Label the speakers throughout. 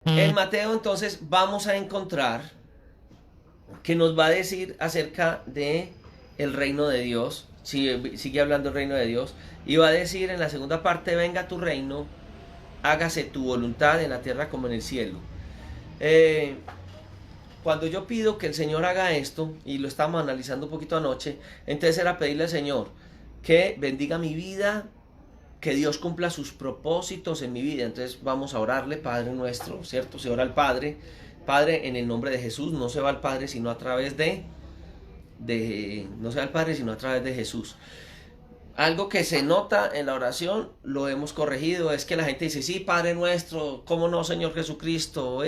Speaker 1: En Mateo entonces vamos a encontrar que nos va a decir acerca de el reino de Dios. Sigue hablando el reino de Dios. Y va a decir en la segunda parte, venga tu reino, hágase tu voluntad en la tierra como en el cielo. Eh, Cuando yo pido que el Señor haga esto, y lo estábamos analizando un poquito anoche, entonces era pedirle al Señor que bendiga mi vida, que Dios cumpla sus propósitos en mi vida. Entonces vamos a orarle, Padre nuestro, ¿cierto? Se ora al Padre, Padre en el nombre de Jesús, no se va al Padre sino a través no se va al Padre sino a través de Jesús. Algo que se nota en la oración, lo hemos corregido, es que la gente dice, sí, Padre nuestro, ¿cómo no, Señor Jesucristo?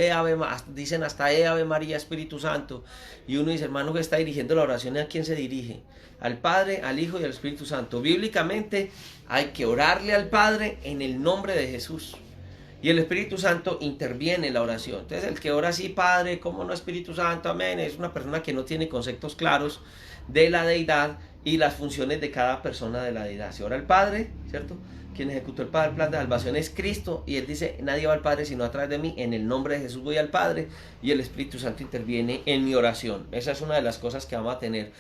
Speaker 1: Dicen hasta Ave María, Espíritu Santo. Y uno dice, hermano, que está dirigiendo la oración, ¿a quién se dirige? Al Padre, al Hijo y al Espíritu Santo. Bíblicamente hay que orarle al Padre en el nombre de Jesús. Y el Espíritu Santo interviene en la oración. Entonces el que ora así, Padre, ¿cómo no, Espíritu Santo? Amén. Es una persona que no tiene conceptos claros de la deidad y las funciones de cada persona de la deidad. Se ora al Padre, ¿cierto? Quien ejecutó el plan de salvación es Cristo, y Él dice, nadie va al Padre sino a través de mí, en el nombre de Jesús voy al Padre, y el Espíritu Santo interviene en mi oración. Esa es una de las cosas que vamos a tener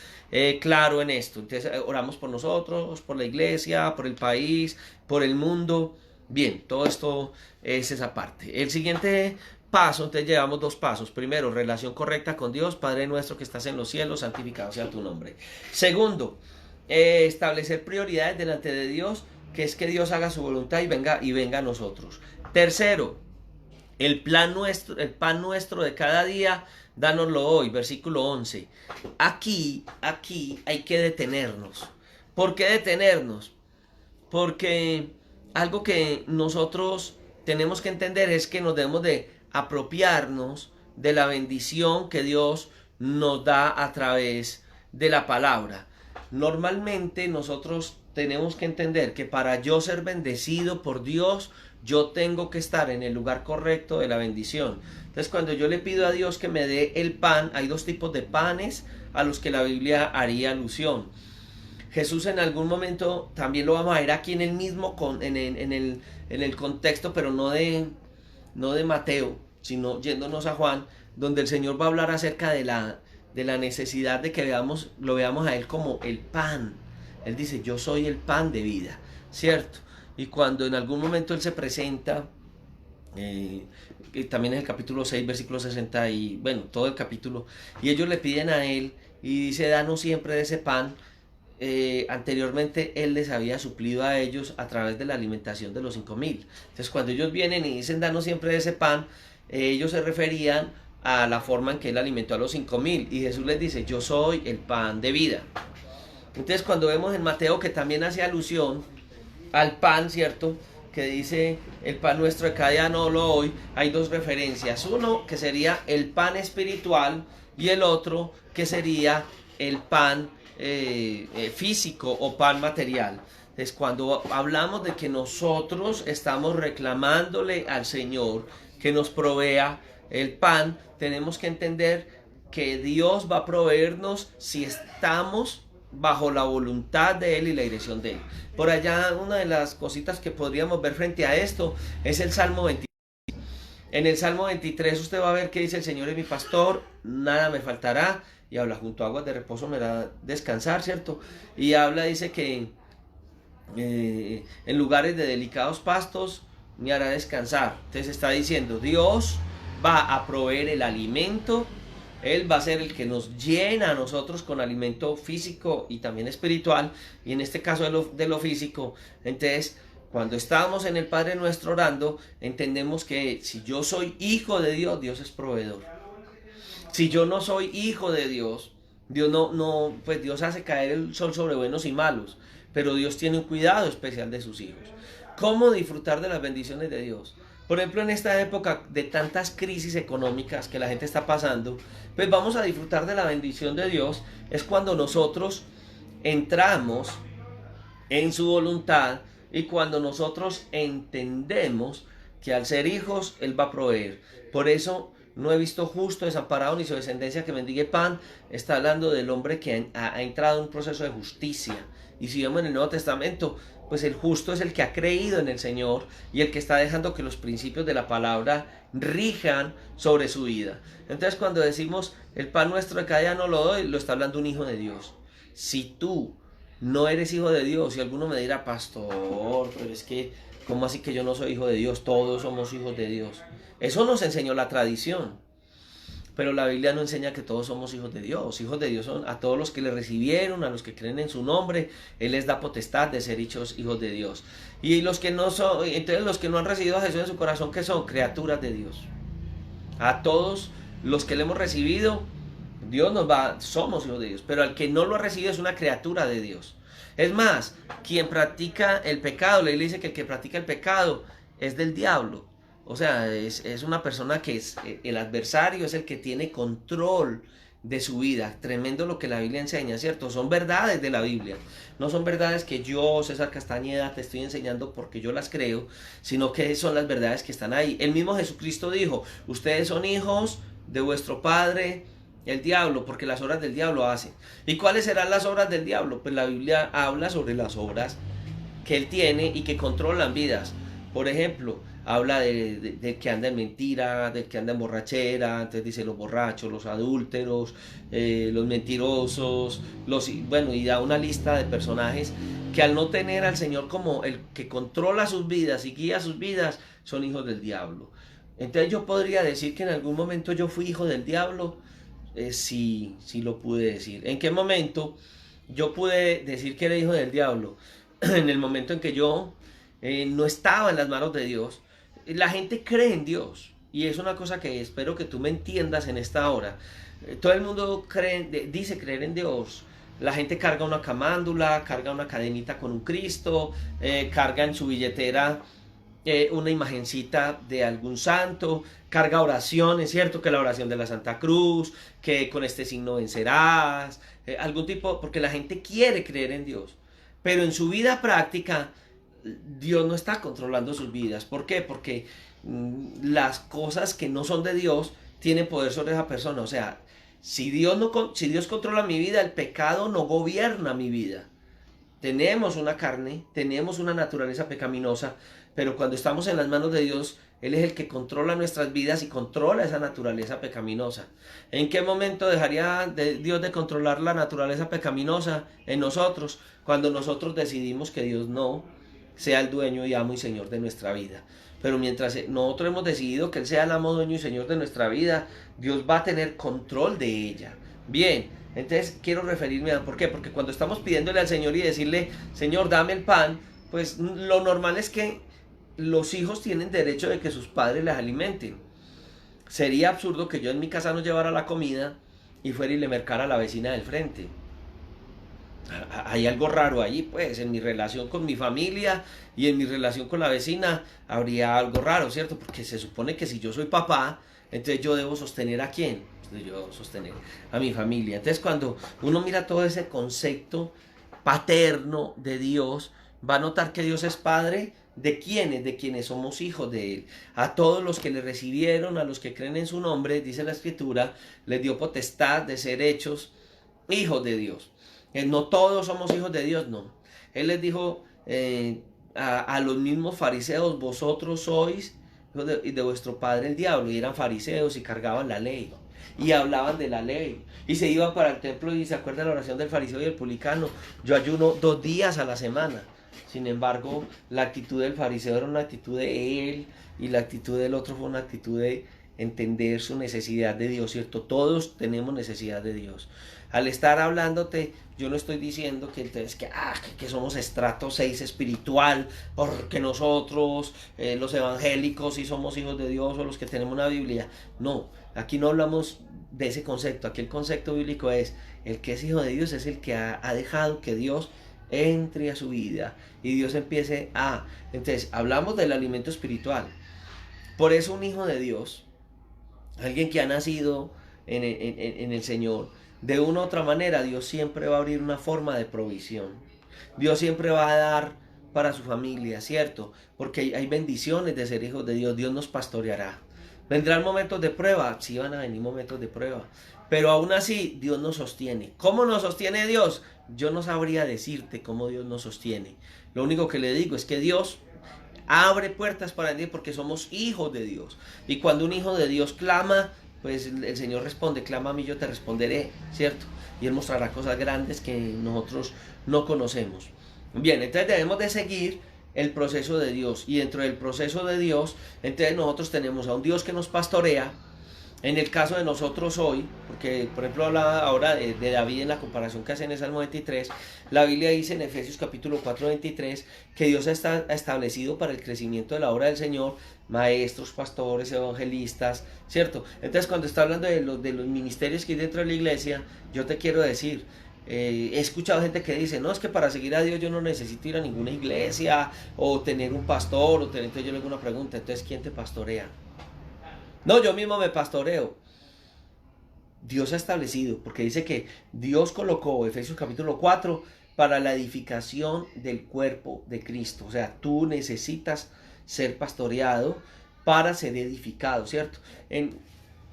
Speaker 1: claro en esto. Entonces oramos por nosotros, por la iglesia, por el país, por el mundo. Bien, todo esto es esa parte. El siguiente paso, entonces llevamos dos pasos. Primero, relación correcta con Dios, Padre nuestro que estás en los cielos, santificado sea tu nombre. Segundo, establecer prioridades delante de Dios, que es que Dios haga su voluntad y venga a nosotros. Tercero, el pan nuestro de cada día, dánoslo hoy, versículo 11. Aquí hay que detenernos. ¿Por qué detenernos? Porque algo que nosotros tenemos que entender es que nos debemos de apropiarnos de la bendición que Dios nos da a través de la palabra. Normalmente nosotros tenemos que entender que para yo ser bendecido por Dios, yo tengo que estar en el lugar correcto de la bendición. Entonces, cuando yo le pido a Dios que me dé el pan, hay dos tipos de panes a los que la Biblia haría alusión. Jesús en algún momento también lo vamos a ver aquí en el mismo en el contexto, pero no de Mateo, sino yéndonos a Juan, donde el Señor va a hablar acerca de la necesidad de que lo veamos a Él como el pan. Él dice, yo soy el pan de vida, ¿cierto? Y cuando en algún momento Él se presenta, también en el capítulo 6 versículo 60 y bueno, todo el capítulo, y ellos le piden a Él y dice, danos siempre de ese pan. Anteriormente Él les había suplido a ellos a través de la alimentación de los 5.000. Entonces cuando ellos vienen y dicen danos siempre de ese pan, ellos se referían a la forma en que Él alimentó a los 5.000, y Jesús les dice, yo soy el pan de vida. Entonces cuando vemos en Mateo que también hace alusión al pan, ¿cierto? Que dice el pan nuestro de cada día no lo hoy, hay dos referencias. Uno que sería el pan espiritual y el otro que sería el pan físico o pan material. Entonces cuando hablamos de que nosotros estamos reclamándole al Señor que nos provea el pan, tenemos que entender que Dios va a proveernos si estamos bajo la voluntad de Él y la dirección de Él. Por allá, una de las cositas que podríamos ver frente a esto es el Salmo 23. En el Salmo 23 usted va a ver que dice, el Señor es mi pastor, nada me faltará, y habla, junto a aguas de reposo me hará descansar, ¿cierto? Y habla, dice que en lugares de delicados pastos me hará descansar. Entonces está diciendo, Dios va a proveer el alimento, Él va a ser el que nos llena a nosotros con alimento físico y también espiritual, y en este caso de lo físico. Entonces, cuando estamos en el Padre Nuestro orando, entendemos que si yo soy hijo de Dios, Dios es proveedor. Si yo no soy hijo de Dios, pues Dios hace caer el sol sobre buenos y malos, pero Dios tiene un cuidado especial de sus hijos. ¿Cómo disfrutar de las bendiciones de Dios? Por ejemplo, en esta época de tantas crisis económicas que la gente está pasando, pues vamos a disfrutar de la bendición de Dios. Es cuando nosotros entramos en su voluntad y cuando nosotros entendemos que al ser hijos Él va a proveer. Por eso no he visto justo desamparado ni su descendencia que mendigue pan, está hablando del hombre que ha entrado en un proceso de justicia. Y si vemos en el Nuevo Testamento, pues el justo es el que ha creído en el Señor y el que está dejando que los principios de la palabra rijan sobre su vida. Entonces cuando decimos el pan nuestro de cada día no lo doy, lo está hablando un hijo de Dios. Si tú no eres hijo de Dios, y alguno me dirá, pastor, pero es que, ¿cómo así que yo no soy hijo de Dios? Todos somos hijos de Dios. Eso nos enseñó la tradición. Pero la Biblia no enseña que todos somos hijos de Dios. Hijos de Dios son a todos los que le recibieron, a los que creen en su nombre. Él les da potestad de ser hechos hijos de Dios. Y los que no son, entonces los que no han recibido a Jesús en su corazón, ¿qué son? Criaturas de Dios. A todos los que le hemos recibido, somos hijos de Dios. Pero al que no lo ha recibido es una criatura de Dios. Es más, quien practica el pecado, la Biblia dice que el que practica el pecado es del diablo. O sea, es una persona que es el adversario, es el que tiene control de su vida. Tremendo lo que la Biblia enseña, ¿cierto? Son verdades de la Biblia. No son verdades que yo, César Castañeda, te estoy enseñando porque yo las creo, sino que son las verdades que están ahí. El mismo Jesucristo dijo, ustedes son hijos de vuestro padre, el diablo, porque las obras del diablo hacen. ¿Y cuáles serán las obras del diablo? Pues la Biblia habla sobre las obras que él tiene y que controlan vidas. Por ejemplo, habla de que anda en mentira, del que anda en borrachera, entonces dice los borrachos, los adúlteros, los mentirosos, y da una lista de personajes que al no tener al Señor como el que controla sus vidas y guía sus vidas, son hijos del diablo. Entonces yo podría decir que en algún momento yo fui hijo del diablo, sí lo pude decir. ¿En qué momento yo pude decir que era hijo del diablo? En el momento en que yo no estaba en las manos de Dios. La gente cree en Dios y es una cosa que espero que tú me entiendas en esta hora. Todo el mundo dice creer en Dios. La gente carga una camándula, carga una cadenita con un Cristo, carga en su billetera una imagencita de algún santo, carga oraciones, ¿cierto? Que la oración de la Santa Cruz, que con este signo vencerás, algún tipo, porque la gente quiere creer en Dios. Pero en su vida práctica, Dios no está controlando sus vidas. ¿Por qué? Porque las cosas que no son de Dios tienen poder sobre esa persona. O sea, si Dios controla mi vida, el pecado no gobierna mi vida. Tenemos una carne, tenemos una naturaleza pecaminosa, pero cuando estamos en las manos de Dios, Él es el que controla nuestras vidas y controla esa naturaleza pecaminosa. ¿En qué momento dejaría Dios de controlar la naturaleza pecaminosa en nosotros? Cuando nosotros decidimos que Dios no sea el dueño y amo y señor de nuestra vida. Pero mientras nosotros hemos decidido que Él sea el amo, dueño y señor de nuestra vida, Dios va a tener control de ella. Bien, entonces quiero referirme a ¿por qué? Porque cuando estamos pidiéndole al Señor y decirle, Señor, dame el pan, pues lo normal es que los hijos tienen derecho de que sus padres les alimenten. Sería absurdo que yo en mi casa no llevara la comida y fuera y le mercara a la vecina del frente. Hay algo raro ahí, pues, en mi relación con mi familia y en mi relación con la vecina habría algo raro, ¿cierto? Porque se supone que si yo soy papá, entonces yo debo sostener ¿a quién? Entonces yo debo sostener a mi familia. Entonces cuando uno mira todo ese concepto paterno de Dios, va a notar que Dios es Padre de quienes, somos hijos de Él. A todos los que le recibieron, a los que creen en su nombre, dice la Escritura, les dio potestad de ser hechos hijos de Dios. No todos somos hijos de Dios, no. Él les dijo a los mismos fariseos, vosotros sois hijos de vuestro padre el diablo, y eran fariseos y cargaban la ley y hablaban de la ley y se iban para el templo. Y se acuerda la oración del fariseo y del publicano: yo ayuno 2 días a la semana. Sin embargo, la actitud del fariseo era una actitud de él y la actitud del otro fue una actitud de entender su necesidad de Dios, ¿cierto? Todos tenemos necesidad de Dios. Al estar hablándote, yo no estoy diciendo que somos estrato 6 espiritual, porque nosotros, los evangélicos, sí somos hijos de Dios, o los que tenemos una Biblia. No, aquí no hablamos de ese concepto. Aquí el concepto bíblico es: el que es hijo de Dios es el que ha dejado que Dios entre a su vida y Dios empiece a... Entonces, hablamos del alimento espiritual. Por eso un hijo de Dios, alguien que ha nacido en el Señor, de una u otra manera, Dios siempre va a abrir una forma de provisión. Dios siempre va a dar para su familia, ¿cierto? Porque hay bendiciones de ser hijos de Dios. Dios nos pastoreará. ¿Vendrán momentos de prueba? Sí, van a venir momentos de prueba. Pero aún así, Dios nos sostiene. ¿Cómo nos sostiene Dios? Yo no sabría decirte cómo Dios nos sostiene. Lo único que le digo es que Dios abre puertas para Dios porque somos hijos de Dios. Y cuando un hijo de Dios clama, pues el Señor responde, clama a mí, yo te responderé, ¿cierto? Y Él mostrará cosas grandes que nosotros no conocemos. Bien, entonces debemos de seguir el proceso de Dios. Y dentro del proceso de Dios, entonces nosotros tenemos a un Dios que nos pastorea. En el caso de nosotros hoy, porque por ejemplo hablaba ahora de David en la comparación que hace en el Salmo 23, la Biblia dice en Efesios capítulo 4, 23, que Dios ha establecido para el crecimiento de la obra del Señor maestros, pastores, evangelistas, ¿cierto? Entonces cuando está hablando de los ministerios que hay dentro de la iglesia, yo te quiero decir, he escuchado gente que dice, no, es que para seguir a Dios yo no necesito ir a ninguna iglesia o tener un pastor, entonces yo le hago una pregunta, entonces ¿quién te pastorea? No, yo mismo me pastoreo. Dios ha establecido, porque dice que Dios colocó, Efesios capítulo 4, para la edificación del cuerpo de Cristo. O sea, tú necesitas ser pastoreado para ser edificado, ¿cierto? En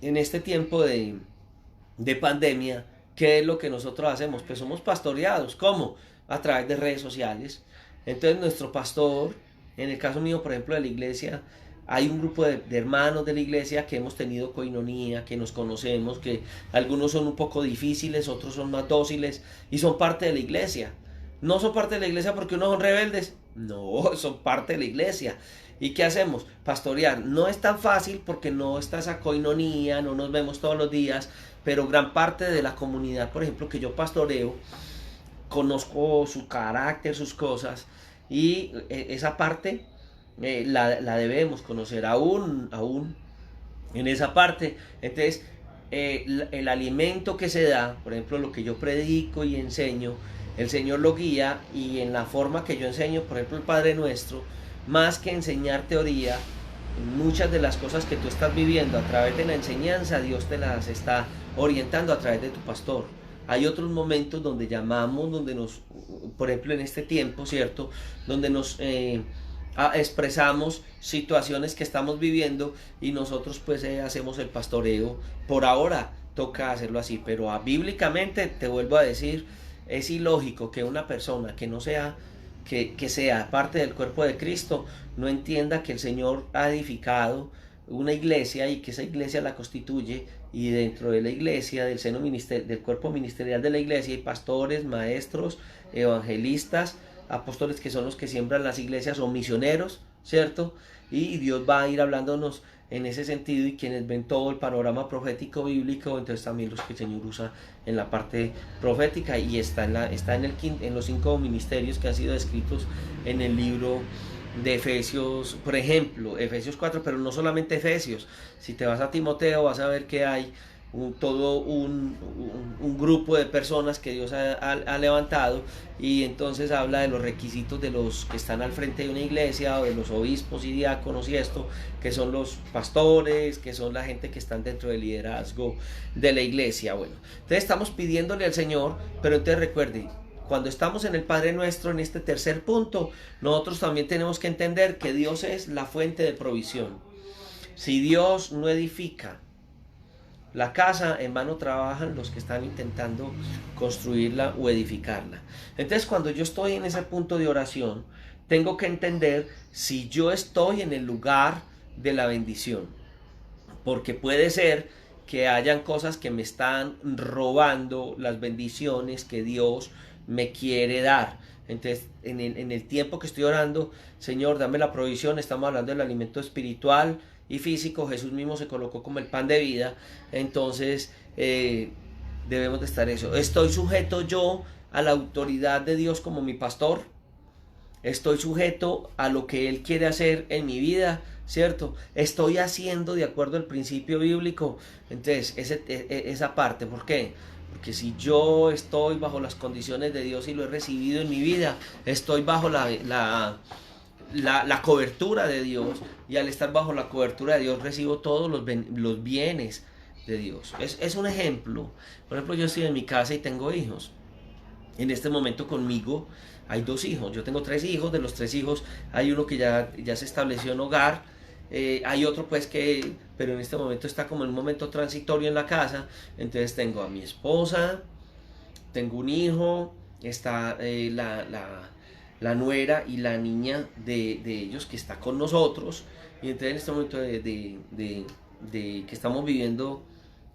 Speaker 1: este tiempo de pandemia, ¿qué es lo que nosotros hacemos? Pues somos pastoreados. ¿Cómo? A través de redes sociales. Entonces nuestro pastor, en el caso mío, por ejemplo, de la iglesia, hay un grupo de hermanos de la iglesia que hemos tenido coinonía, que nos conocemos, que algunos son un poco difíciles, otros son más dóciles y son parte de la iglesia. No son parte de la iglesia porque unos son rebeldes, no, son parte de la iglesia. ¿Y qué hacemos? Pastorear. No es tan fácil porque no está esa coinonía, no nos vemos todos los días, pero gran parte de la comunidad, por ejemplo, que yo pastoreo, conozco su carácter, sus cosas, y esa parte la debemos conocer aún en esa parte. Entonces, el alimento que se da, por ejemplo, lo que yo predico y enseño, el Señor lo guía, y en la forma que yo enseño, por ejemplo, el Padre Nuestro, más que enseñar teoría, muchas de las cosas que tú estás viviendo a través de la enseñanza, Dios te las está orientando a través de tu pastor. Hay otros momentos donde llamamos, donde nos, por ejemplo en este tiempo, ¿cierto? Donde nos expresamos situaciones que estamos viviendo y nosotros pues hacemos el pastoreo. Por ahora toca hacerlo así, pero bíblicamente te vuelvo a decir, es ilógico que una persona que no sea que sea parte del cuerpo de Cristo no entienda que el Señor ha edificado una iglesia y que esa iglesia la constituye, y dentro de la iglesia, del seno del cuerpo ministerial de la iglesia, hay pastores, maestros, evangelistas, apóstoles, que son los que siembran las iglesias, o misioneros, ¿cierto? Y Dios va a ir hablándonos en ese sentido, y quienes ven todo el panorama profético bíblico, entonces también los que el Señor usa en la parte profética, y está en los 5 ministerios que han sido descritos en el libro de Efesios, por ejemplo, Efesios 4, pero no solamente Efesios. Si te vas a Timoteo vas a ver que hay todo un grupo de personas que Dios ha levantado, y entonces habla de los requisitos de los que están al frente de una iglesia, o de los obispos y diáconos y esto, que son los pastores, que son la gente que están dentro del liderazgo de la iglesia. Bueno, entonces estamos pidiéndole al Señor, pero entonces recuerde, cuando estamos en el Padre Nuestro, en este tercer punto, nosotros también tenemos que entender que Dios es la fuente de provisión. Si Dios no edifica la casa, en vano trabajan los que están intentando construirla o edificarla. Entonces, cuando yo estoy en ese punto de oración, tengo que entender si yo estoy en el lugar de la bendición, porque puede ser que hayan cosas que me están robando las bendiciones que Dios me quiere dar. Entonces, en el tiempo que estoy orando, Señor, dame la provisión, estamos hablando del alimento espiritual y físico. Jesús mismo se colocó como el pan de vida. Entonces, debemos de estar eso. ¿Estoy sujeto yo a la autoridad de Dios como mi pastor? ¿Estoy sujeto a lo que Él quiere hacer en mi vida? ¿Cierto? ¿Estoy haciendo de acuerdo al principio bíblico? Entonces, esa parte, ¿por qué? Porque si yo estoy bajo las condiciones de Dios y lo he recibido en mi vida, estoy bajo la cobertura de Dios, y al estar bajo la cobertura de Dios recibo todos los bienes de Dios. Es un ejemplo. Por ejemplo, yo estoy en mi casa y tengo hijos. En este momento conmigo hay 2 hijos. Yo tengo 3 hijos. De los 3 hijos hay uno que ya se estableció en hogar, Hay otro pues que, pero en este momento está como en un momento transitorio en la casa. Entonces tengo a mi esposa, tengo un hijo, está la nuera y la niña de ellos que está con nosotros. Y entonces en este momento de que estamos viviendo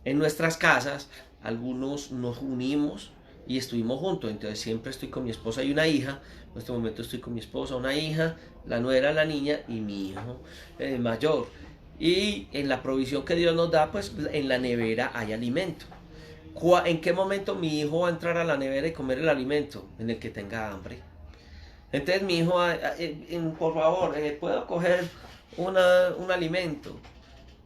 Speaker 1: en nuestras casas, algunos nos unimos y estuvimos juntos. Entonces siempre estoy con mi esposa y una hija. En este momento estoy con mi esposa, una hija, la nuera, la niña y mi hijo mayor. Y en la provisión que Dios nos da, pues en la nevera hay alimento. ¿En qué momento mi hijo va a entrar a la nevera y comer el alimento? En el que tenga hambre. Entonces mi hijo, por favor, ¿puedo coger un alimento?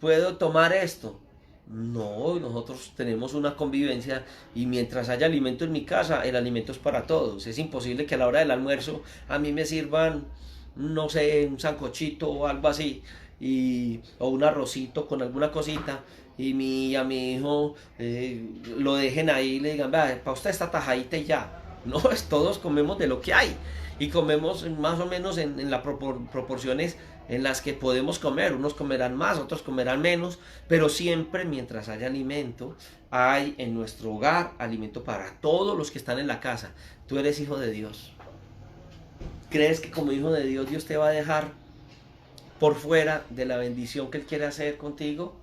Speaker 1: ¿Puedo tomar esto? No, nosotros tenemos una convivencia y mientras haya alimento en mi casa, el alimento es para todos. Es imposible que a la hora del almuerzo a mí me sirvan, no sé, un sancochito o algo así, o un arrocito con alguna cosita, y a mi hijo lo dejen ahí y le digan, vea, para usted esta tajadita y ya. No, todos comemos de lo que hay y comemos más o menos en las proporciones en las que podemos comer. Unos comerán más, otros comerán menos, pero siempre mientras haya alimento, hay en nuestro hogar alimento para todos los que están en la casa. Tú eres hijo de Dios. ¿Crees que como hijo de Dios Dios te va a dejar por fuera de la bendición que Él quiere hacer contigo?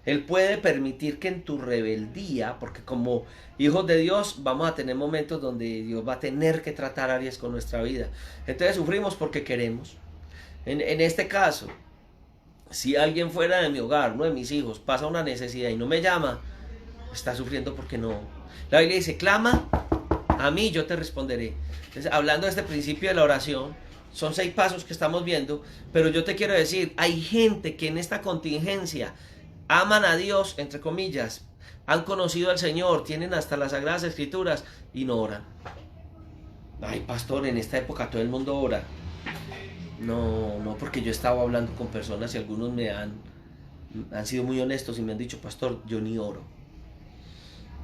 Speaker 1: Él puede permitir que en tu rebeldía, porque como hijos de Dios vamos a tener momentos donde Dios va a tener que tratar áreas con nuestra vida. Entonces sufrimos porque queremos. En este caso, si alguien fuera de mi hogar, uno de mis hijos, pasa una necesidad y no me llama, está sufriendo porque no. La Biblia dice, clama a mí, yo te responderé. Entonces, hablando de este principio de la oración, son 6 pasos que estamos viendo, pero yo te quiero decir, hay gente que en esta contingencia aman a Dios, entre comillas, han conocido al Señor, tienen hasta las Sagradas Escrituras y no oran. Ay, pastor, en esta época todo el mundo ora. No, porque yo he estado hablando con personas y algunos han sido muy honestos y me han dicho, pastor, yo ni oro.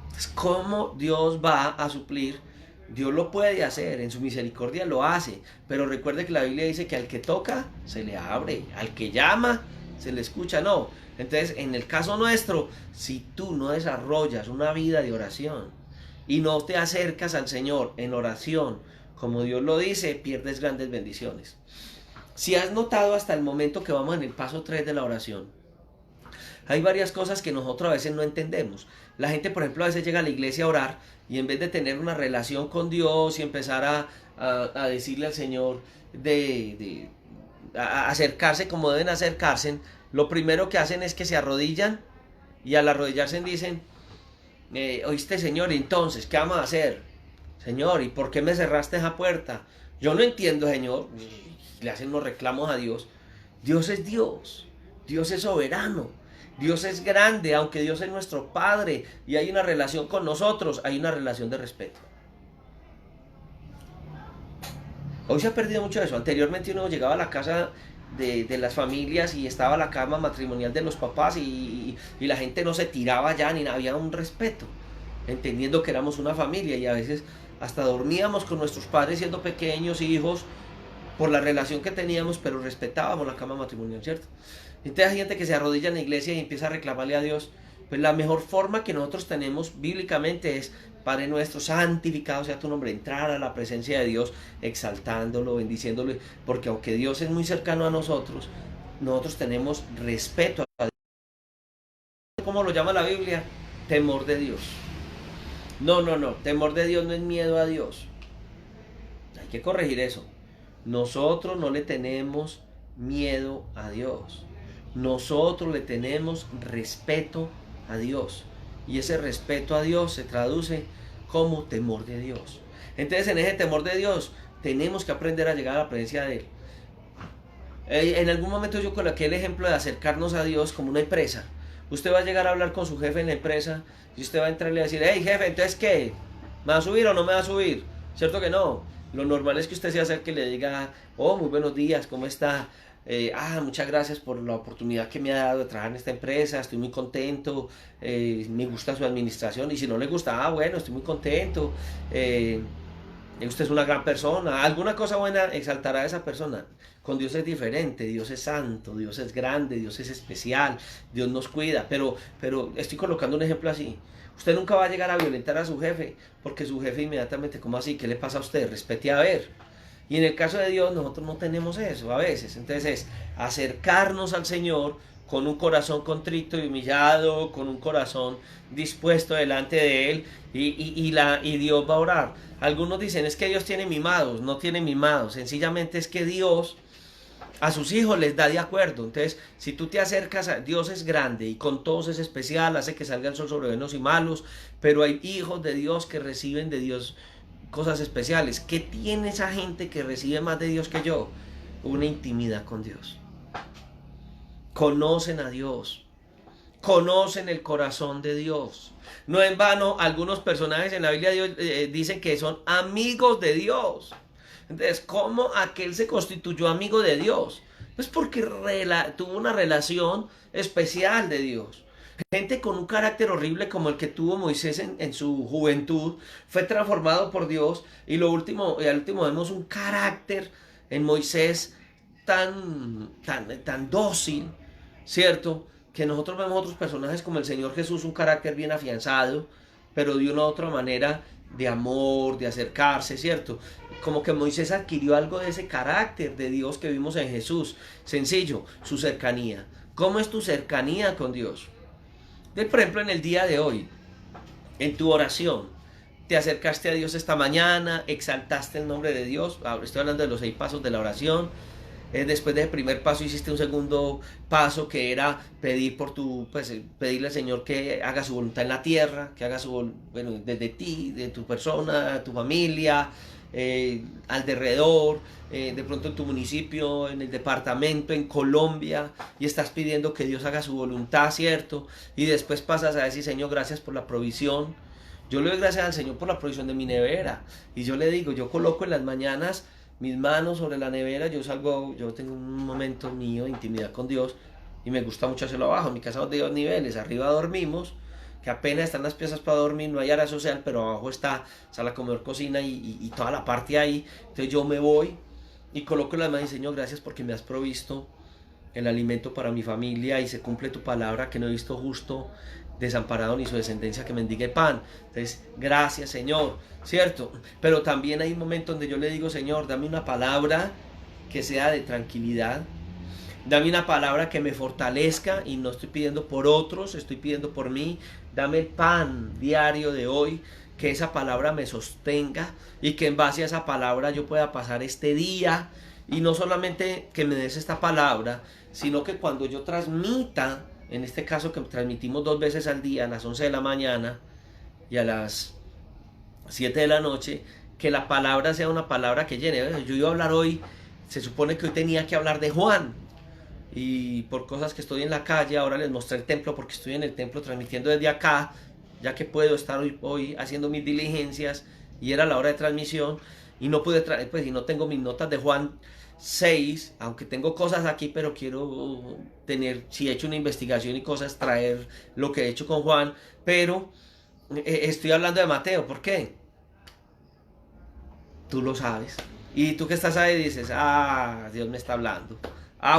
Speaker 1: Entonces, ¿cómo Dios va a suplir? Dios lo puede hacer, en su misericordia lo hace, pero recuerde que la Biblia dice que al que toca se le abre, al que llama se le escucha. No, entonces en el caso nuestro, si tú no desarrollas una vida de oración y no te acercas al Señor en oración como Dios lo dice, pierdes grandes bendiciones. Si has notado hasta el momento que vamos en el paso 3 de la oración, hay varias cosas que nosotros a veces no entendemos. La gente, por ejemplo, a veces llega a la iglesia a orar y en vez de tener una relación con Dios y empezar a decirle al Señor a acercarse como deben acercarse, lo primero que hacen es que se arrodillan y al arrodillarse dicen, oíste Señor, entonces, ¿qué vamos a hacer? Señor, ¿y por qué me cerraste esa puerta? Yo no entiendo, Señor. Le hacen los reclamos a Dios. Dios es Dios. Dios es soberano. Dios es grande, aunque Dios es nuestro Padre y hay una relación con nosotros, hay una relación de respeto. Hoy se ha perdido mucho eso. Anteriormente uno llegaba a la casa de las familias y estaba la cama matrimonial de los papás y la gente no se tiraba ya ni había un respeto, entendiendo que éramos una familia y a veces hasta dormíamos con nuestros padres siendo pequeños, hijos, por la relación que teníamos, pero respetábamos la cama matrimonial, ¿cierto? Entonces hay gente que se arrodilla en la iglesia y empieza a reclamarle a Dios. Pues la mejor forma que nosotros tenemos bíblicamente es, Padre nuestro, santificado sea tu nombre, entrar a la presencia de Dios, exaltándolo, bendiciéndolo, porque aunque Dios es muy cercano a nosotros, nosotros tenemos respeto a Dios. ¿Cómo lo llama la Biblia? Temor de Dios. No, temor de Dios no es miedo a Dios. Hay que corregir eso. Nosotros no le tenemos miedo a Dios. Nosotros le tenemos respeto a Dios. Y ese respeto a Dios se traduce como temor de Dios. Entonces en ese temor de Dios tenemos que aprender a llegar a la presencia de Él. En algún momento yo coloqué el ejemplo de acercarnos a Dios como una empresa. Usted va a llegar a hablar con su jefe en la empresa y usted va a entrarle a decir, hey jefe, entonces ¿qué? ¿Me va a subir o no me va a subir? ¿Cierto que no? Lo normal es que usted se acerque y le diga, oh, muy buenos días, ¿cómo está? Muchas gracias por la oportunidad que me ha dado de trabajar en esta empresa, estoy muy contento, me gusta su administración, y si no le gusta, bueno, estoy muy contento, Usted es una gran persona, alguna cosa buena exaltará a esa persona. Con Dios es diferente, Dios es santo, Dios es grande, Dios es especial, Dios nos cuida, pero estoy colocando un ejemplo así. Usted nunca va a llegar a violentar a su jefe, porque su jefe inmediatamente, ¿cómo así? ¿Qué le pasa a usted? Respete a ver. Y en el caso de Dios, nosotros no tenemos eso a veces. Entonces es acercarnos al Señor con un corazón contrito y humillado, con un corazón dispuesto delante de Él, y Dios va a orar. Algunos dicen, es que Dios tiene mimados. No tiene mimados, sencillamente es que Dios a sus hijos les da de acuerdo. Entonces, si tú te acercas a Dios, es grande y con todos es especial, hace que salga el sol sobre buenos y malos, pero hay hijos de Dios que reciben de Dios cosas especiales. ¿Qué tiene esa gente que recibe más de Dios que yo? Una intimidad con Dios. Conocen a Dios, conocen el corazón de Dios. No en vano, algunos personajes en la Biblia dicen que son amigos de Dios. Entonces, ¿cómo aquel se constituyó amigo de Dios? Pues porque tuvo una relación especial de Dios. Gente con un carácter horrible como el que tuvo Moisés en su juventud fue transformado por Dios, y al último vemos un carácter en Moisés tan dócil, ¿cierto? Que nosotros vemos otros personajes como el Señor Jesús, un carácter bien afianzado, pero de una u otra manera de amor, de acercarse, ¿cierto? Como que Moisés adquirió algo de ese carácter de Dios que vimos en Jesús. Sencillo, su cercanía. ¿Cómo es tu cercanía con Dios? Por ejemplo, en el día de hoy, en tu oración, te acercaste a Dios esta mañana, exaltaste el nombre de Dios. Ahora estoy hablando de los 6 pasos de la oración. Después del primer paso hiciste un segundo paso, que era pedir pedirle al Señor que haga su voluntad en la tierra, que haga desde ti, de tu persona, tu familia, alrededor, de pronto en tu municipio, en el departamento, en Colombia, y estás pidiendo que Dios haga su voluntad, ¿cierto? Y después pasas a decir, Señor, gracias por la provisión. Yo le doy gracias al Señor por la provisión de mi nevera, y yo le digo, yo coloco en las mañanas mis manos sobre la nevera, yo tengo un momento mío de intimidad con Dios, y me gusta mucho hacerlo abajo. En mi casa de 2 niveles, arriba dormimos, que apenas están las piezas para dormir, no hay área social, pero abajo está sala, comedor, cocina y toda la parte ahí. Entonces yo me voy y coloco las manos y Señor, gracias porque me has provisto el alimento para mi familia, y se cumple tu palabra, que no he visto justo desamparado ni su descendencia que mendigue pan. Entonces, gracias, Señor, ¿cierto? Pero también hay un momento donde yo le digo, Señor, dame una palabra que sea de tranquilidad, dame una palabra que me fortalezca, y no estoy pidiendo por otros, estoy pidiendo por mí. Dame el pan diario de hoy, que esa palabra me sostenga, y que en base a esa palabra yo pueda pasar este día. Y no solamente que me des esta palabra, sino que cuando yo transmita, en este caso que transmitimos 2 veces al día, a las 11 de la mañana y a las 7 de la noche, que la palabra sea una palabra que llene. Yo iba a hablar hoy, se supone que hoy tenía que hablar de Juan, y por cosas que estoy en la calle, ahora les mostré el templo porque estoy en el templo transmitiendo desde acá, ya que puedo estar hoy haciendo mis diligencias, y era la hora de transmisión, y no pude y no tengo mis notas de Juan 6, aunque tengo cosas aquí, pero quiero tener, si he hecho una investigación y cosas, traer lo que he hecho con Juan. Pero estoy hablando de Mateo. ¿Por qué? Tú lo sabes. Y tú que estás ahí dices, Dios me está hablando.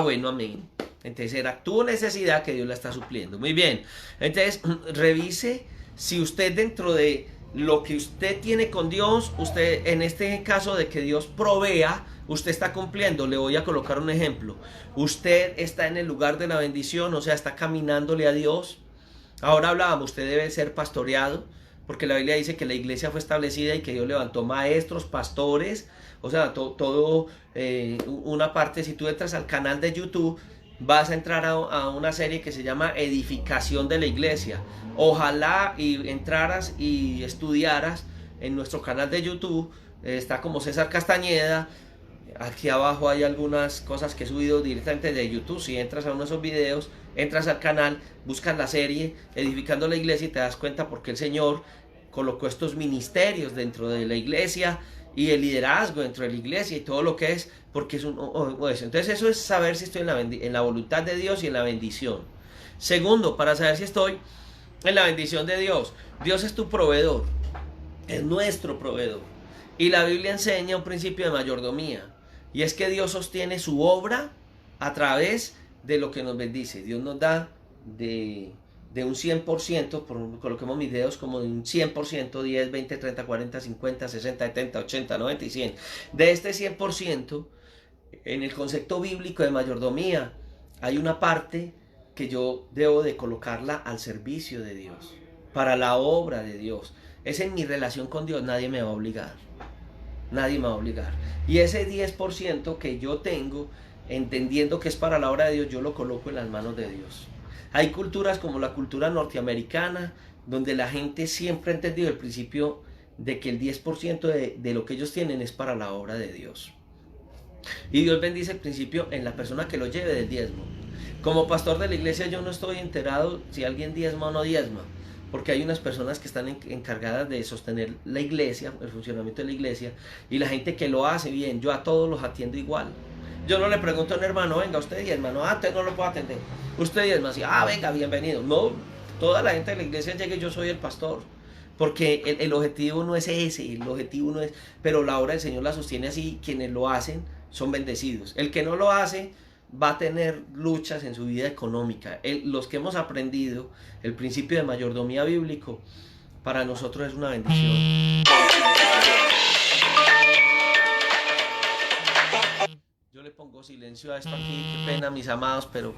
Speaker 1: Bueno, amén. Entonces era tu necesidad que Dios la está supliendo. Muy bien. Entonces, revise si usted, dentro de lo que usted tiene con Dios, usted, en este caso de que Dios provea, usted está cumpliendo. Le voy a colocar un ejemplo. Usted está en el lugar de la bendición, o sea, está caminándole a Dios. Ahora hablábamos, usted debe ser pastoreado, porque la Biblia dice que la iglesia fue establecida y que Dios levantó maestros, pastores, o sea, una parte. Si tú entras al canal de YouTube, vas a entrar a una serie que se llama Edificación de la Iglesia. Ojalá y entraras y estudiaras en nuestro canal de YouTube. Está como César Castañeda. Aquí abajo hay algunas cosas que he subido directamente de YouTube. Si entras a uno de esos videos, entras al canal, buscas la serie Edificando la Iglesia, y te das cuenta por qué el Señor colocó estos ministerios dentro de la iglesia, y el liderazgo dentro de la iglesia, y todo lo que es, porque es entonces eso es saber si estoy en la voluntad de Dios y en la bendición. Segundo, para saber si estoy en la bendición de Dios. Dios es tu proveedor, es nuestro proveedor. Y la Biblia enseña un principio de mayordomía. Y es que Dios sostiene su obra a través de lo que nos bendice. Dios nos da de un 100%, coloquemos mis dedos como de un 100%, 10, 20, 30, 40, 50, 60, 70, 80, 90 y 100. De este 100%, en el concepto bíblico de mayordomía, hay una parte que yo debo de colocarla al servicio de Dios, para la obra de Dios. Es en mi relación con Dios, nadie me va a obligar. Nadie me va a obligar. Y ese 10% que yo tengo, entendiendo que es para la obra de Dios, yo lo coloco en las manos de Dios. Hay culturas como la cultura norteamericana, donde la gente siempre ha entendido el principio de que el 10% de lo que ellos tienen es para la obra de Dios. Y Dios bendice el principio en la persona que lo lleve del diezmo. Como pastor de la iglesia yo no estoy enterado si alguien diezma o no diezma, porque hay unas personas que están encargadas de sostener la iglesia, el funcionamiento de la iglesia, y la gente que lo hace bien, yo a todos los atiendo igual. Yo no le pregunto a un hermano, venga, usted diezma, no, usted no lo puedo atender. Usted diezma, así, venga, bienvenido. No, toda la gente de la iglesia llega y yo soy el pastor. Porque el objetivo no es ese, el objetivo no es, pero la obra del Señor la sostiene así, quienes lo hacen son bendecidos. El que no lo hace va a tener luchas en su vida económica. Los que hemos aprendido el principio de mayordomía bíblico, para nosotros es una bendición. Yo le pongo silencio a esto aquí, qué pena mis amados, pero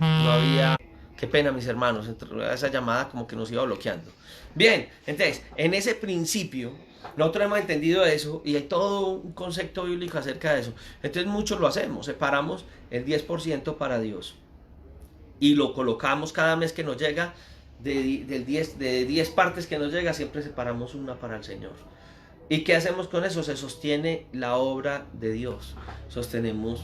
Speaker 1: no había... Qué pena mis hermanos, esa llamada como que nos iba bloqueando. Bien, entonces, en ese principio, nosotros hemos entendido eso y hay todo un concepto bíblico acerca de eso. Entonces muchos lo hacemos, separamos el 10% para Dios y lo colocamos cada mes que nos llega, de 10 partes que nos llega, siempre separamos una para el Señor. ¿Y qué hacemos con eso? Se sostiene la obra de Dios, sostenemos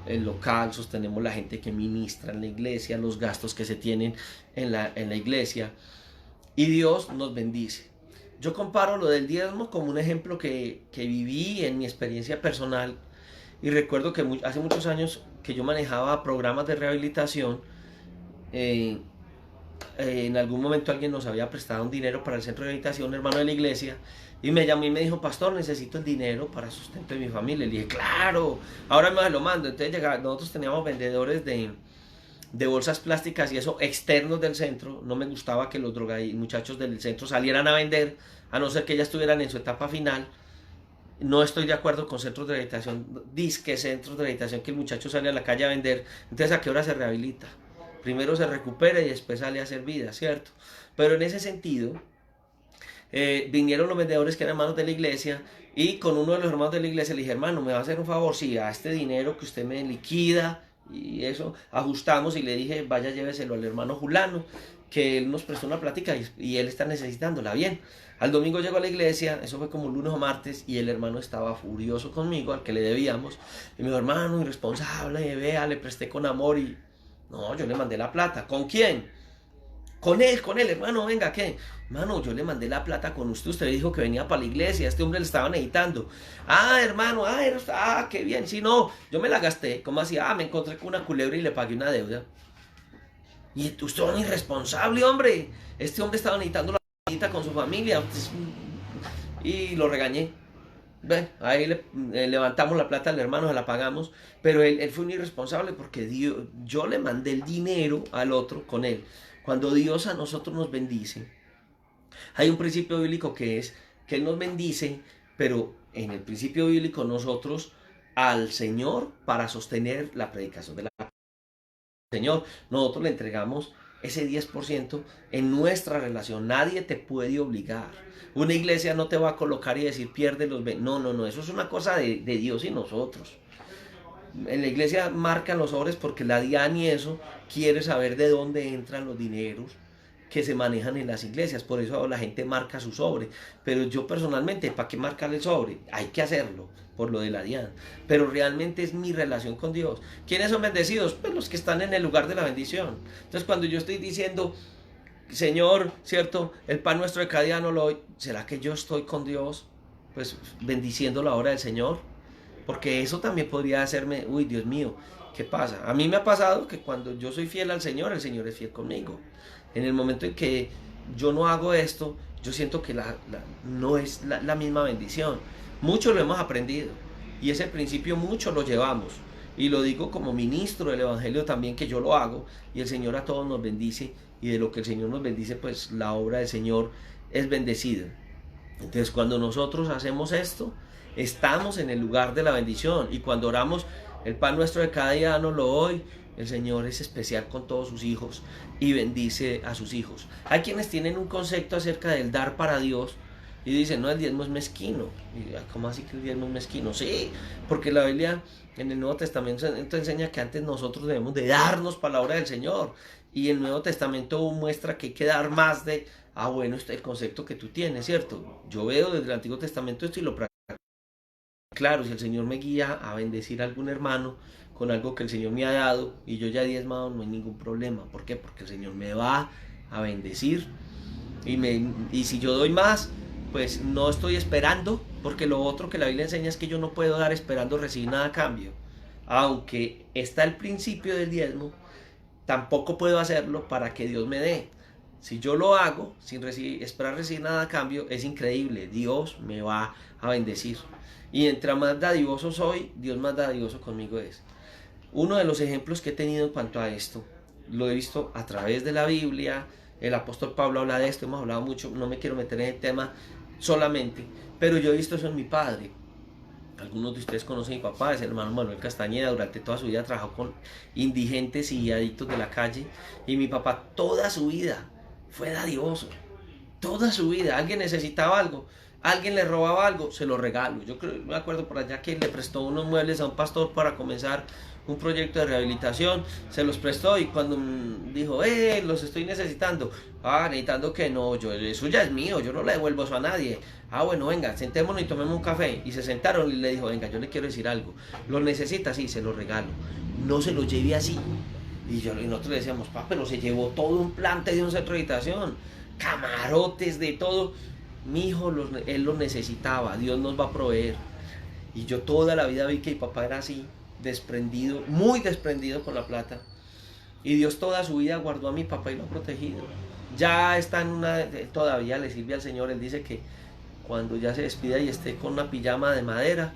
Speaker 1: el local, sostenemos la gente que ministra en la iglesia, los gastos que se tienen en la iglesia, y Dios nos bendice. Yo comparo lo del diezmo como un ejemplo que viví en mi experiencia personal, y recuerdo que hace muchos años que yo manejaba programas de rehabilitación. En algún momento alguien nos había prestado un dinero para el centro de rehabilitación, un hermano de la iglesia, y me llamó y me dijo, pastor, necesito el dinero para sustento de mi familia. Le dije, claro, ahora me lo mando. Entonces nosotros teníamos vendedores de bolsas plásticas y eso externos del centro. No me gustaba que los muchachos del centro salieran a vender, a no ser que ya estuvieran en su etapa final. No estoy de acuerdo con centros de rehabilitación, disque centros de rehabilitación, que el muchacho sale a la calle a vender. Entonces, ¿a qué hora se rehabilita? Primero se recupera y después sale a hacer vida, ¿cierto? Pero en ese sentido, vinieron los vendedores que eran hermanos de la iglesia, y con uno de los hermanos de la iglesia le dije, hermano, ¿me va a hacer un favor? Si a este dinero que usted me liquida y eso, ajustamos, y le dije, vaya, lléveselo al hermano Julano, que él nos prestó una plática y él está necesitándola. Bien, al domingo llegó a la iglesia, eso fue como lunes o martes, y el hermano estaba furioso conmigo, al que le debíamos, y me dijo, hermano, irresponsable, vea, le presté con amor y... No, yo le mandé la plata. ¿Con quién? Con él, hermano, venga, ¿qué? Hermano, yo le mandé la plata con usted, usted dijo que venía para la iglesia, este hombre le estaba necesitando. Hermano, qué bien, sí, no, yo me la gasté. ¿Cómo así? Me encontré con una culebra y le pagué una deuda. Y usted es un irresponsable, hombre. Este hombre estaba necesitando la plata con su familia. Y lo regañé. Bueno, ahí levantamos la plata al hermano, se la pagamos, pero él fue un irresponsable porque yo le mandé el dinero al otro con él. Cuando Dios a nosotros nos bendice, hay un principio bíblico que es que Él nos bendice, pero en el principio bíblico nosotros al Señor para sostener la predicación de la Señor, nosotros le entregamos ese 10% en nuestra relación. Nadie te puede obligar. Una iglesia no te va a colocar y decir pierde los... No, eso es una cosa de Dios y nosotros. En la iglesia marcan los sobres porque la DIAN y eso quiere saber de dónde entran los dineros que se manejan en las iglesias. Por eso la gente marca su sobre. Pero yo personalmente, ¿para qué marcar el sobre? Hay que hacerlo por lo de la DIAN. Pero realmente es mi relación con Dios. ¿Quiénes son bendecidos? Pues los que están en el lugar de la bendición. Entonces cuando yo estoy diciendo, Señor, ¿cierto? El pan nuestro de cada día no lo doy. ¿Será que yo estoy con Dios? Pues bendiciendo la obra del Señor. Porque eso también podría hacerme, uy, Dios mío, ¿qué pasa? A mí me ha pasado que cuando yo soy fiel al Señor, el Señor es fiel conmigo. En el momento en que yo no hago esto, yo siento que no es la misma bendición. Mucho lo hemos aprendido y ese principio mucho lo llevamos. Y lo digo como ministro del Evangelio también, que yo lo hago, y el Señor a todos nos bendice, y de lo que el Señor nos bendice, pues la obra del Señor es bendecida. Entonces cuando nosotros hacemos esto, estamos en el lugar de la bendición, y cuando oramos, el pan nuestro de cada día danoslo hoy, el Señor es especial con todos sus hijos y bendice a sus hijos. Hay quienes tienen un concepto acerca del dar para Dios y dicen, no, el diezmo es mezquino. Y, ¿cómo así que el diezmo es mezquino? Sí, porque la Biblia en el Nuevo Testamento enseña que antes nosotros debemos de darnos para la obra del Señor. Y el Nuevo Testamento muestra que hay que dar más de, bueno, este es el concepto que tú tienes, ¿cierto? Yo veo desde el Antiguo Testamento esto y lo practico. Claro, si el Señor me guía a bendecir a algún hermano con algo que el Señor me ha dado y yo ya he diezmado, no hay ningún problema. ¿Por qué? Porque el Señor me va a bendecir. Y si yo doy más, pues no estoy esperando, porque lo otro que la Biblia enseña es que yo no puedo dar esperando recibir nada a cambio. Aunque está el principio del diezmo, tampoco puedo hacerlo para que Dios me dé. Si yo lo hago sin esperar recibir nada a cambio, es increíble. Dios me va a bendecir. Y entre más dadivoso soy, Dios más dadivoso conmigo es. Uno de los ejemplos que he tenido en cuanto a esto, lo he visto a través de la Biblia. El apóstol Pablo habla de esto, hemos hablado mucho, no me quiero meter en el tema solamente, pero yo he visto eso en mi padre. Algunos de ustedes conocen a mi papá, es el hermano Manuel Castañeda. Durante toda su vida trabajó con indigentes y adictos de la calle. Y mi papá toda su vida fue dadivoso. Toda su vida. Alguien necesitaba algo, alguien le robaba algo, se lo regalo. Yo me acuerdo por allá que le prestó unos muebles a un pastor para comenzar un proyecto de rehabilitación, se los prestó y cuando dijo, los estoy necesitando. Necesitando que no, eso ya es mío, yo no le devuelvo eso a nadie. Bueno, venga, sentémonos y tomemos un café. Y se sentaron y le dijo, venga, yo le quiero decir algo. ¿Lo necesita? Sí, se lo regalo. No se lo lleve así. Y nosotros le decíamos, pero se llevó todo un plante de un centro de habitación, camarotes, de todo. Mi hijo, él lo necesitaba, Dios nos va a proveer. Y yo toda la vida vi que mi papá era así, desprendido, muy desprendido con la plata. Y Dios toda su vida guardó a mi papá y lo ha protegido. Ya está todavía le sirve al Señor. Él dice que cuando ya se despida y esté con una pijama de madera,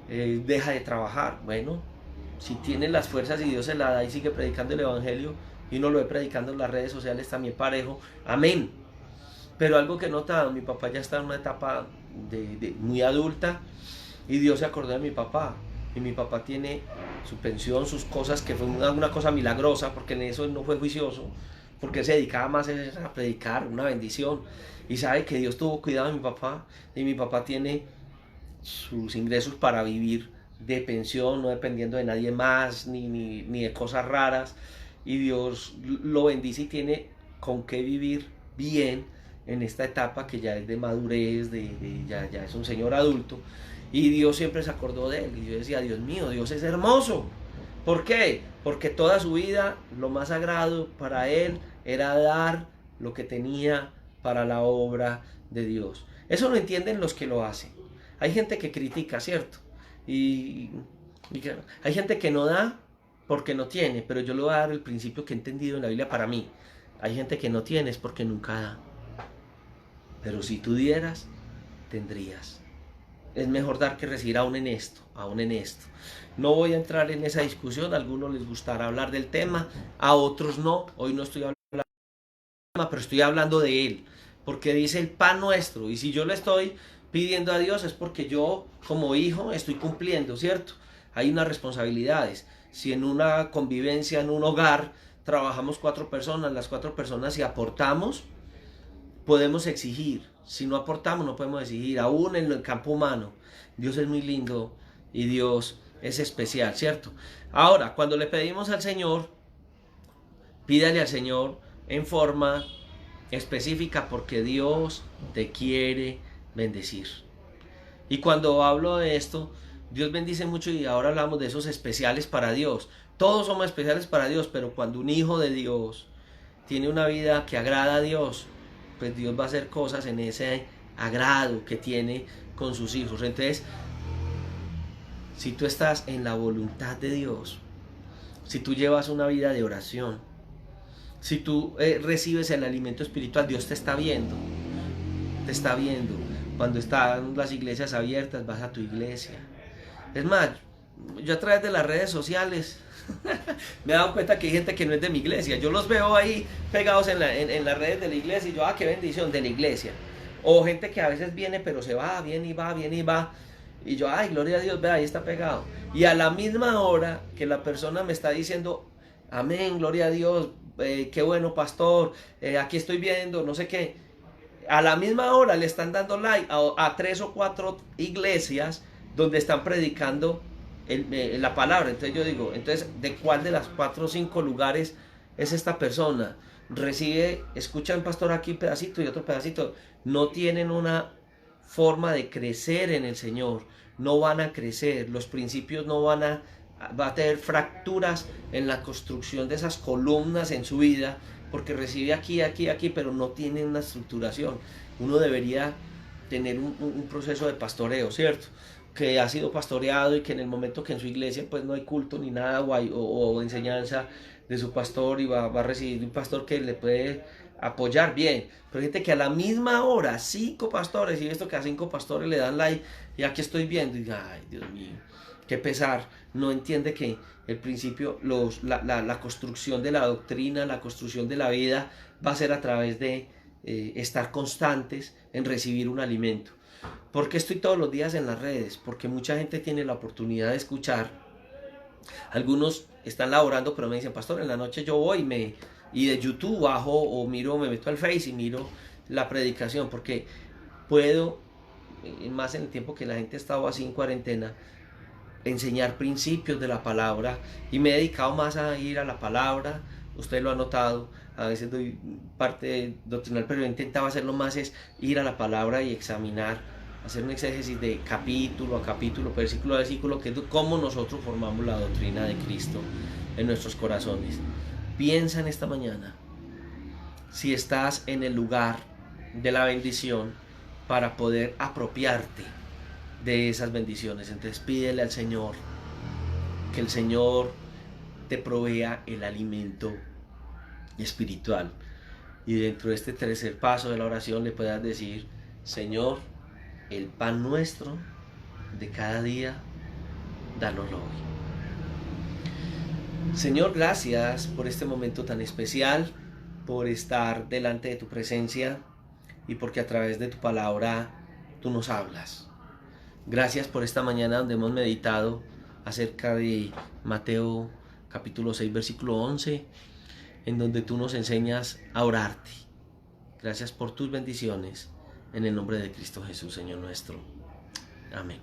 Speaker 1: deja de trabajar. Bueno, si tiene las fuerzas y Dios se la da y sigue predicando el Evangelio, y no lo ve predicando en las redes sociales también parejo, amén. Pero algo que he notado, mi papá ya está en una etapa muy adulta, y Dios se acordó de mi papá. Y mi papá tiene su pensión, sus cosas, que fue una cosa milagrosa, porque en eso él no fue juicioso, porque él se dedicaba más a predicar, una bendición. Y sabe que Dios tuvo cuidado de mi papá, y mi papá tiene sus ingresos para vivir de pensión, no dependiendo de nadie más, ni de cosas raras. Y Dios lo bendice y tiene con qué vivir bien en esta etapa que ya es de madurez, ya es un señor adulto. Y Dios siempre se acordó de él. Y yo decía, Dios mío, Dios es hermoso. ¿Por qué? Porque toda su vida lo más sagrado para él era dar lo que tenía para la obra de Dios. Eso lo entienden los que lo hacen. Hay gente que critica, ¿cierto? Y hay gente que no da porque no tiene, pero yo le voy a dar el principio que he entendido en la Biblia para mí. Hay gente que no tiene es porque nunca da. Pero si tú dieras, tendrías. Es mejor dar que recibir aún en esto. No voy a entrar en esa discusión, a algunos les gustará hablar del tema, a otros no. Hoy no estoy hablando del tema, pero estoy hablando de él, porque dice el pan nuestro, y si yo le estoy pidiendo a Dios es porque yo como hijo estoy cumpliendo, ¿cierto? Hay unas responsabilidades. Si en una convivencia, en un hogar, trabajamos 4 personas, las 4 personas si aportamos, podemos exigir. Si no aportamos, no podemos exigir. Aún en el campo humano, Dios es muy lindo y Dios es especial, ¿cierto? Ahora, cuando le pedimos al Señor, pídale al Señor en forma específica, porque Dios te quiere bendecir. Y cuando hablo de esto, Dios bendice mucho, y ahora hablamos de esos especiales para Dios. Todos somos especiales para Dios, pero cuando un hijo de Dios tiene una vida que agrada a Dios, pues Dios va a hacer cosas en ese agrado que tiene con sus hijos. Entonces, si tú estás en la voluntad de Dios, si tú llevas una vida de oración, si tú recibes el alimento espiritual, Dios te está viendo, Cuando están las iglesias abiertas, vas a tu iglesia. Es más, yo a través de las redes sociales me he dado cuenta que hay gente que no es de mi iglesia. Yo los veo ahí pegados en las redes de la iglesia y yo, qué bendición, de la iglesia. O gente que a veces viene pero se va, viene y va, viene y va. Y yo, ay, gloria a Dios, vea, ahí está pegado. Y a la misma hora que la persona me está diciendo, amén, gloria a Dios, qué bueno, pastor, aquí estoy viendo, no sé qué. A la misma hora le están dando like a 3 o 4 iglesias donde están predicando la palabra. Entonces yo digo, entonces, ¿de cuál de las 4 o 5 lugares es esta persona? Recibe, escuchan pastor aquí un pedacito y otro pedacito. No tienen una forma de crecer en el Señor. No van a crecer. Los principios no van a... Va a tener fracturas en la construcción de esas columnas en su vida, porque recibe aquí, aquí, aquí, pero no tiene una estructuración. Uno debería tener un proceso de pastoreo, ¿cierto? Que ha sido pastoreado y que en el momento que en su iglesia pues no hay culto ni nada o enseñanza de su pastor y va a recibir un pastor que le puede apoyar bien. Pero gente que a la misma hora 5 pastores, y esto que a 5 pastores le dan like y aquí estoy viendo y ay, Dios mío, qué pesar. No entiende que el principio, la construcción de la doctrina, la construcción de la vida va a ser a través de estar constantes en recibir un alimento. ¿Por qué estoy todos los días en las redes? Porque mucha gente tiene la oportunidad de escuchar. Algunos están laborando, pero me dicen, pastor, en la noche yo voy y de YouTube bajo o miro, me meto al Face y miro la predicación, porque puedo, más en el tiempo que la gente ha estado así en cuarentena, enseñar principios de la palabra, y me he dedicado más a ir a la palabra. Usted lo ha notado, a veces doy parte doctrinal, pero he intentado hacerlo más, es ir a la palabra y examinar, hacer un exégesis de capítulo a capítulo, versículo a versículo, que es cómo nosotros formamos la doctrina de Cristo en nuestros corazones. Piensa en esta mañana si estás en el lugar de la bendición para poder apropiarte de esas bendiciones. Entonces pídele al Señor que el Señor te provea el alimento espiritual, y dentro de este tercer paso de la oración le puedas decir, Señor, el pan nuestro de cada día, dánoslo hoy. Señor, gracias por este momento tan especial, por estar delante de tu presencia y porque a través de tu palabra tú nos hablas. Gracias por esta mañana donde hemos meditado acerca de Mateo capítulo 6 versículo 11, en donde tú nos enseñas a orarte. Gracias por tus bendiciones, en el nombre de Cristo Jesús, Señor nuestro. Amén.